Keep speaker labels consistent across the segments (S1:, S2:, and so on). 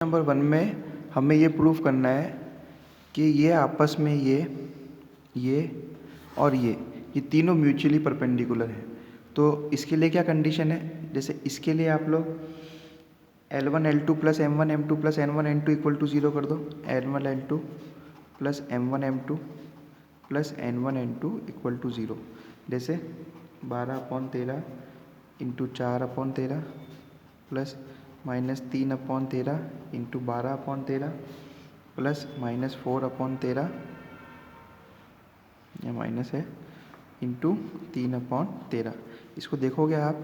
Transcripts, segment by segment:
S1: Number 1 में हमें ये प्रूफ करना है कि ये आपस में ये और ये तीनों म्यूचुअली परपेंडिकुलर हैं। तो इसके लिए क्या कंडीशन है, जैसे इसके लिए आप लोग L1 L2 plus M1 M2 plus N1 N2 equal to 0 कर दो। L1 L2 plus M1 M2 plus N1 N2 equal to 0। जैसे 12/13 इंटू 4/13 प्लस -3/13 इंटू 12/13 प्लस -4/13 या माइनस है इंटू 3/13। इसको देखोगे आप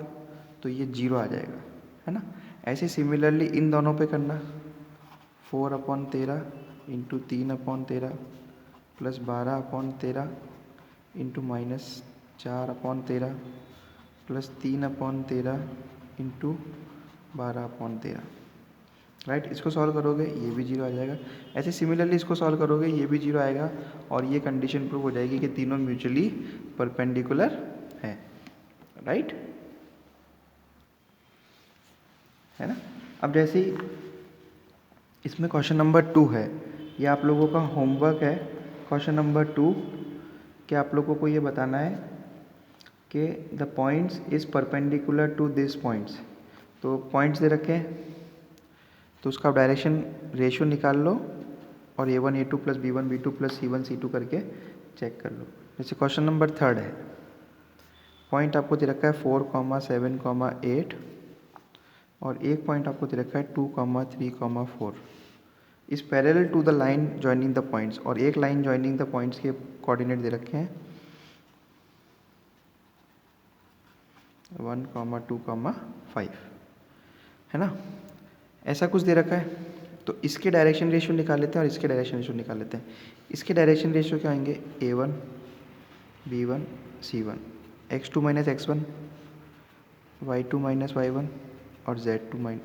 S1: तो ये 0 आ जाएगा, है ना। ऐसे सिमिलरली इन दोनों पे करना, 4/13 into 3/13 plus 12/13 into -4/13 plus 3/13 into 12/13। Right, इसको सॉल्व करोगे ये भी 0 आ जाएगा। ऐसे सिमिलरली इसको सॉल्व करोगे ये भी 0 आएगा और ये कंडीशन प्रूव हो जाएगी कि तीनों म्यूचुअली परपेंडिकुलर हैं। राइट, है ना। अब जैसे ही इसमें क्वेश्चन नंबर 2 है, ये आप लोगों का होमवर्क है। क्वेश्चन नंबर 2 कि आप लोगों को ये बताना है कि the points is perpendicular to this points. तो पॉइंट्स दे रखे हैं तो उसका डायरेक्शन रेशियो निकाल लो और A1 A2 plus B1 B2 plus C1 C2 करके चेक कर लो। जैसे क्वेश्चन नंबर 3 है, पॉइंट आपको दे रखा है 4,7,8 और एक पॉइंट आपको दे रखा है 2,3,4 इस parallel to the line joining the points, और एक लाइन जॉइनिंग द पॉइंट्स के कोऑर्डिनेट दे रखे हैं 1,2,5, है ना। ऐसा कुछ दे रखा है तो इसके डायरेक्शन रेशियो निकाल लेते हैं और इसके डायरेक्शन रेशियो निकाल लेते हैं। इसके डायरेक्शन रेशियो क्या आएंगे, A1 B1 C1 x2 minus x1 y2 minus y1 और z2 माइनस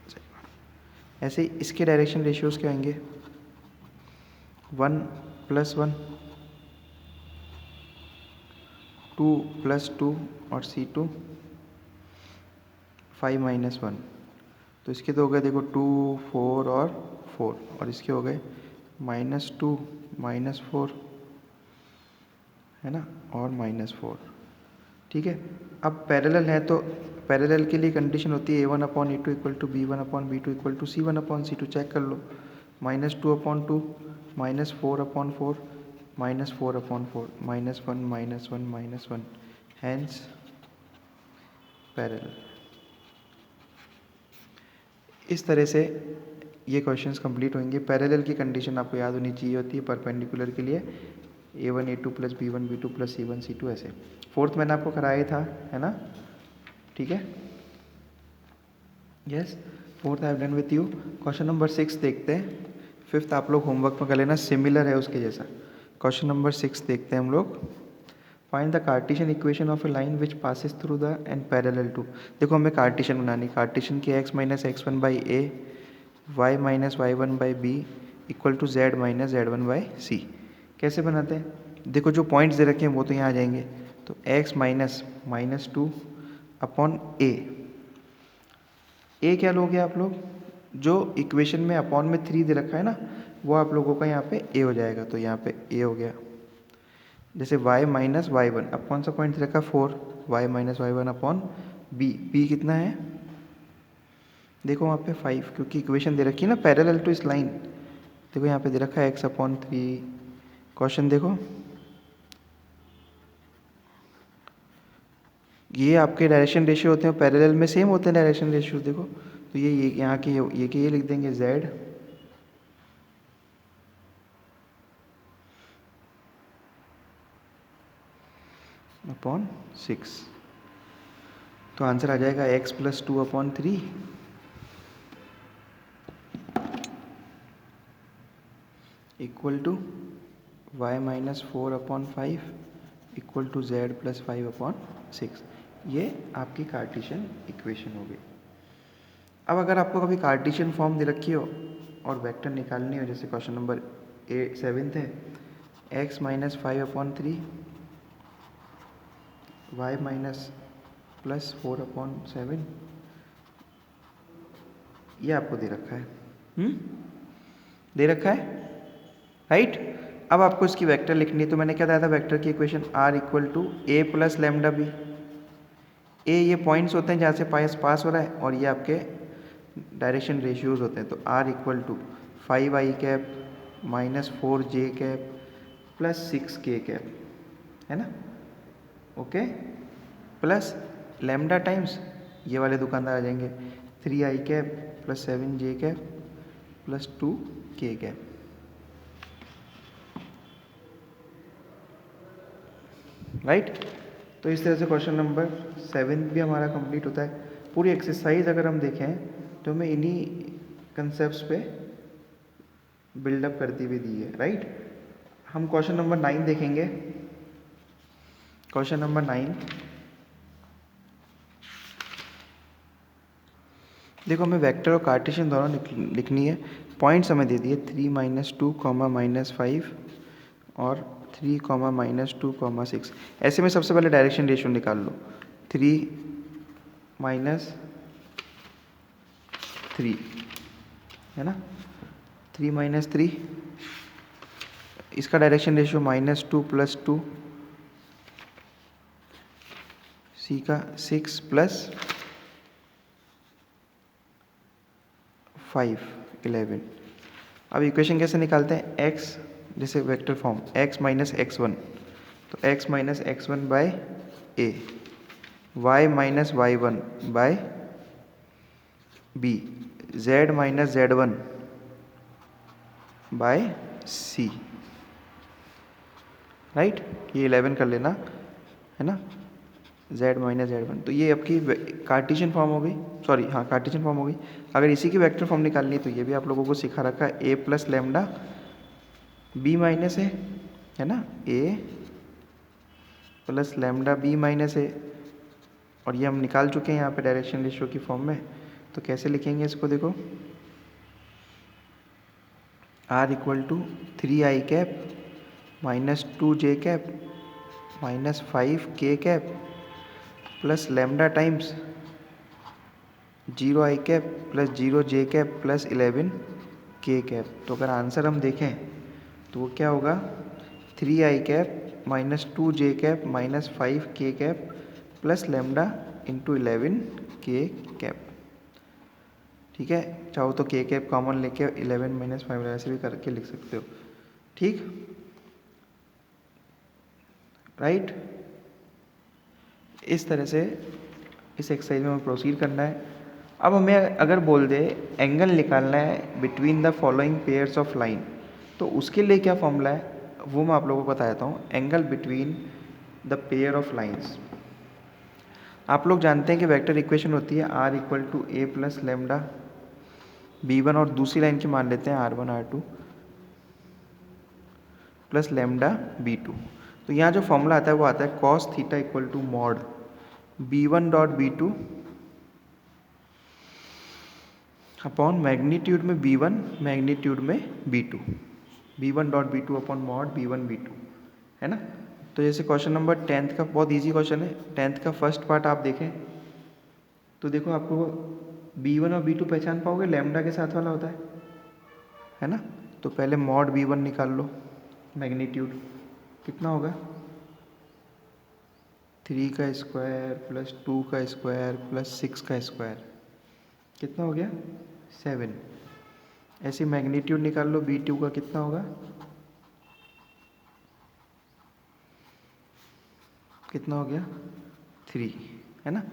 S1: z1। ऐसे ही इसके डायरेक्शन रेशियोज क्या आएंगे, 1 + 1 2 + 2 और C2 5 - 1। तो इसके तो हो गए देखो 2 4 और 4 और इसके हो गए -2 -4, है ना, और -4। ठीक है, अब पैरेलल है तो पैरेलल के लिए कंडीशन होती है A1/A2 equal to B1/B2 equal to C1/C2। Check कर लो, -2/2 -4/4 -4/4 -1 -1 -1, हैंस पैरेलल। इस तरह से ये क्वेश्चंस कंप्लीट होंगे। पैरेलल की कंडीशन आपको याद होनी चाहिए होती है परपेंडिकुलर के लिए, A1 A2 plus B1 B2 plus C1 C2 ऐसे। फोर्थ मैंने आपको कराया था, है ना, ठीक है। Yes, fourth I have done with you. Question number 6 देखते हैं। फिफ्थ आप लोग होमवर्क में कर लेना, सिमिलर है उसके जैसा। क्वेश्चन नंबर 6 देखते हैं हम लोग। Find the Cartesian equation of a line which passes through the and parallel to. देखो हमें कार्टेशियन बनानी, कार्टेशियन की x minus x1 by a, y minus y1 by b equal to z minus z1 by c. कैसे बनाते हैं, देखो जो points दे रखे हैं वो तो यहाँ आ जाएंगे। तो x माइनस -2 अपॉन ए क्या लोगे आप लोग, जो इक्वेशन में अपॉन में 3 दे रखा है ना, वो आप लोगों का यहाँ पे a हो जाएगा। तो यहाँ पे a हो गया। जैसे y माइनस y1, अब कौन सा पॉइंट दे रखा है 4, y minus y1 upon b कितना है, देखो वहाँ पे 5, क्योंकि इक्वेशन दे रखी है ना पैरेलल टू इस लाइन। देखो यहाँ पे दे रखा है x/3। क्वेश्चन देखो, ये आपके डायरेक्शन रेशियो होते हैं पैरेलल में, सेम होते हैं डायरेक्शन रेशियो। देखो तो ये यहाँ के ये लिख देंगे z अपॉन 6। तो आंसर आ जाएगा x + 2/3 equal to y minus 4/5 equal to z + 5/6। ये आपकी कार्टेशियन इक्वेशन हो गई। अब अगर आपको कभी कार्टेशियन फॉर्म दे रखी हो और वेक्टर निकालनी हो, जैसे क्वेश्चन नंबर 7 है, x माइनस 5/3 y माइनस +4/7, ये आपको दे रखा है। दे रखा है, राइट। अब आपको इसकी वेक्टर लिखनी है, तो मैंने क्या बताया था वेक्टर की equation r equal to a plus lambda b. A ये पॉइंट्स होते हैं जहाँ से पास हो रहा है, और ये आपके डायरेक्शन रेशियोज होते हैं। तो r equal to 5i cap minus 4j cap plus 6k cap, है ना, ओके, प्लस लैम्डा टाइम्स ये वाले दुकानदार आ जाएंगे 3i cap plus 7j cap plus 2k cap, right. तो इस तरह से क्वेश्चन नंबर 7 भी हमारा कंप्लीट होता है। पूरी एक्सरसाइज अगर हम देखें तो हमें इन्हीं कंसेप्ट्स पे बिल्डअप करती हुई दी है, राइट। हम क्वेश्चन नंबर 9 देखेंगे। क्वेश्चन नंबर 9 देखो, हमें वेक्टर और कार्टेशियन दोनों लिखनी है। पॉइंट्स हमें दे दिए 3 - 2, -5 और 3, -2, 6। ऐसे में सबसे पहले डायरेक्शन रेशियो निकाल लो। 3 - 3, है ना, 3 - 3, इसका डायरेक्शन रेशियो -2 + 2, सी का 6 + 5 11। अब इक्वेशन कैसे निकालते हैं, x जैसे वेक्टर फॉर्म x - x1, तो x - x1 by a, y - y1 by b, z - z1 by c, right. ये 11 कर लेना, है ना, z - z1। तो ये आपकी कार्टेशियन फॉर्म हो गई, सॉरी हाँ कार्टेशियन फॉर्म हो गई। अगर इसी की वेक्टर फॉर्म निकालनी है तो ये भी आप लोगों को सिखा रखा है, a plus lambda b minus है ना, a plus lambda b minus a, और ये हम निकाल चुके हैं यहाँ पे डायरेक्शन रेशियो की फॉर्म में। तो कैसे लिखेंगे इसको, देखो r equal to 3i cap minus 2j cap minus 5k cap plus lambda times 0i cap plus 0j cap plus 11k cap. तो अगर आंसर हम देखें तो वो क्या होगा, 3i cap minus 2j cap minus 5k cap plus lambda into 11k cap, ठीक है। चाहो तो k कैप कॉमन लेके 11 - 5 ऐसे भी करके लिख सकते हो, ठीक, राइट। इस तरह से इस एक्सरसाइज में हमें प्रोसीड करना है। अब हमें अगर बोल दे एंगल निकालना है between the following pairs of line, तो उसके लिए क्या फॉर्मूला है वो मैं आप लोगों को बता देता हूँ। Angle between the pair of lines, आप लोग जानते हैं कि वेक्टर इक्वेशन होती है r equal to a plus lambda b1, और दूसरी लाइन की मान लेते हैं r1 r2 plus lambda b2। तो यहाँ जो फॉर्मूला आता है वो आता है cos theta equal to mod b1 dot b2 upon magnitude में b1 मैग्नीट्यूड में b2, b1 dot b2 upon mod b1 b2, है ना। तो जैसे क्वेश्चन नंबर 10th का बहुत इजी क्वेश्चन है, 10th का फर्स्ट पार्ट आप देखें तो देखो आपको b1 और b2 पहचान पाओगे, लैम्डा के साथ वाला होता है ना। तो पहले मॉड b1 निकाल लो, मैग्नीट्यूड कितना होगा 3 का स्क्वायर प्लस 2 का स्क्वायर प्लस 6 का स्क्वायर, कितना हो गया 7। ऐसे मैग्नीट्यूड निकाल लो b2 का, कितना होगा, कितना हो गया 3, है ना।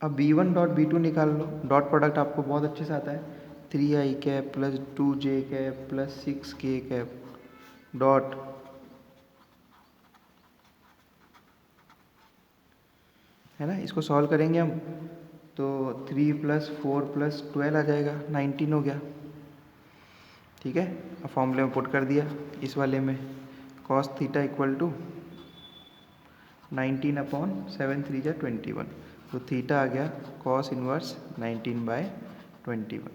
S1: अब b1 डॉट b2 निकाल लो, डॉट प्रोडक्ट आपको बहुत अच्छे से आता है, 3i cap plus 2j cap plus 6k cap dot, है ना। इसको सॉल्व करेंगे हम तो 3 + 4 + 12 आ जाएगा, 19 हो गया, ठीक है। अब फॉर्मूले में पुट कर दिया इस वाले में, cos theta equal to 19 upon 7 3 जा 21, तो थीटा आ गया cos इनवर्स 19/21,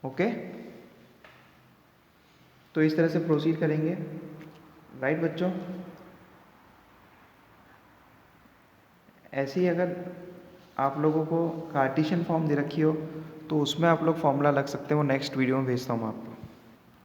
S1: ओके। तो इस तरह से प्रोसीड करेंगे, राइट बच्चों। ऐसे ही अगर आप लोगों को कार्टेशियन फॉर्म दे रखी हो तो उसमें आप लोग फॉर्मूला लग सकते हैं, वो नेक्स्ट वीडियो में भेजता हूँ मैं आपको।